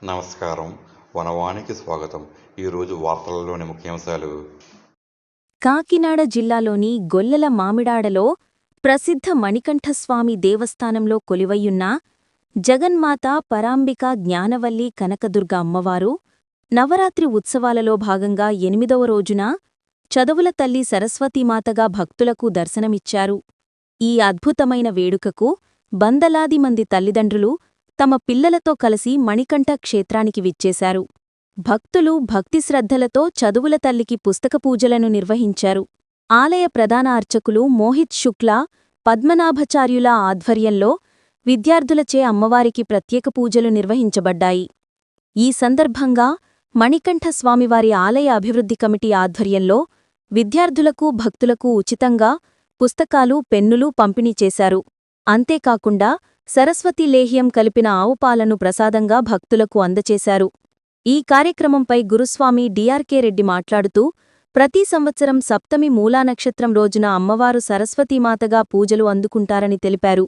నమస్కారం. వనవానికి స్వాగతం. ఈరోజు వార్తలలోని ముఖ్యాంశాలు. కాకినాడ జిల్లాలోని గొల్లల మామిడాడలో ప్రసిద్ధ మణికంఠస్వామి దేవస్థానంలో కొలువయ్యున్న జగన్మాత పరాంబిక జ్ఞానవల్లి కనకదుర్గ అమ్మవారు నవరాత్రి ఉత్సవాలలో భాగంగా 8వ రోజున చదువుల తల్లి సరస్వతీమాతగా భక్తులకు దర్శనమిచ్చారు. ఈ అద్భుతమైన వేడుకకు వందలాది మంది తల్లిదండ్రులు తమ పిల్లలతో కలిసి మణికంఠ క్షేత్రానికి విచ్చేశారు. భక్తులు భక్తిశ్రద్ధలతో చదువుల తల్లికి పుస్తక పూజలను నిర్వహించారు. ఆలయ ప్రధాన అర్చకులు మోహిత్ శుక్లా, పద్మనాభచార్యుల ఆధ్వర్యంలో విద్యార్థులచే అమ్మవారికి ప్రత్యేక పూజలు నిర్వహించబడ్డాయి. ఈ సందర్భంగా మణికంఠ స్వామివారి ఆలయ అభివృద్ధి కమిటీ ఆధ్వర్యంలో విద్యార్థులకు భక్తులకు ఉచితంగా పుస్తకాలు, పెన్నులు పంపిణీ చేశారు. అంతేకాకుండా సరస్వతీ లేహ్యం కలిపిన ఆవుపాలను ప్రసాదంగా భక్తులకు అందచేశారు. ఈ కార్యక్రమంపై గురుస్వామి డిఆర్కే రెడ్డి మాట్లాడుతూ, ప్రతి సంవత్సరం సప్తమి మూలానక్షత్రం రోజున అమ్మవారు సరస్వతీమాతగా పూజలు అందుకుంటారని తెలిపారు.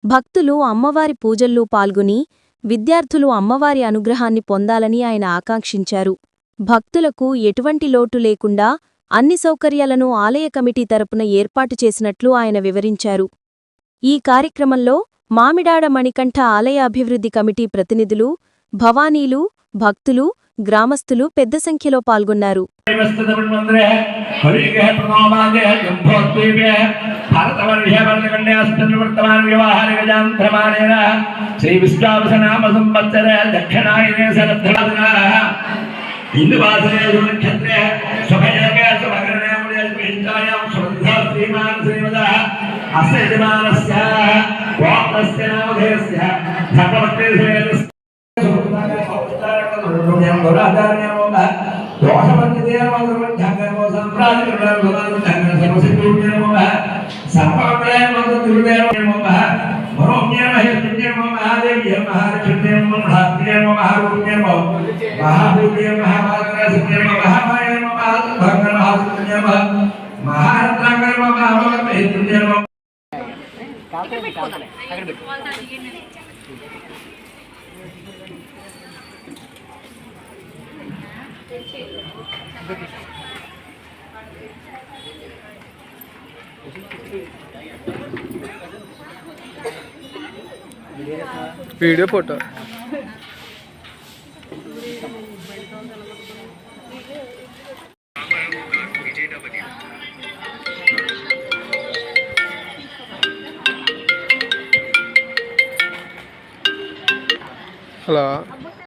భక్తులు అమ్మవారి పూజల్లో పాల్గొని విద్యార్థులు అమ్మవారి అనుగ్రహాన్ని పొందాలని ఆయన ఆకాంక్షించారు. భక్తులకు ఎటువంటి లోటు లేకుండా అన్ని సౌకర్యాలను ఆలయ కమిటీ తరపున ఏర్పాటు చేసినట్లు ఆయన వివరించారు. ఈ కార్యక్రమంలో మామిడాడ మణికంఠ ఆలయ అభివృద్ధి కమిటీ ప్రతినిధులు, భవానీలు, భక్తులు, గ్రామస్తులు పెద్ద సంఖ్యలో పాల్గొన్నారు. Video photo hello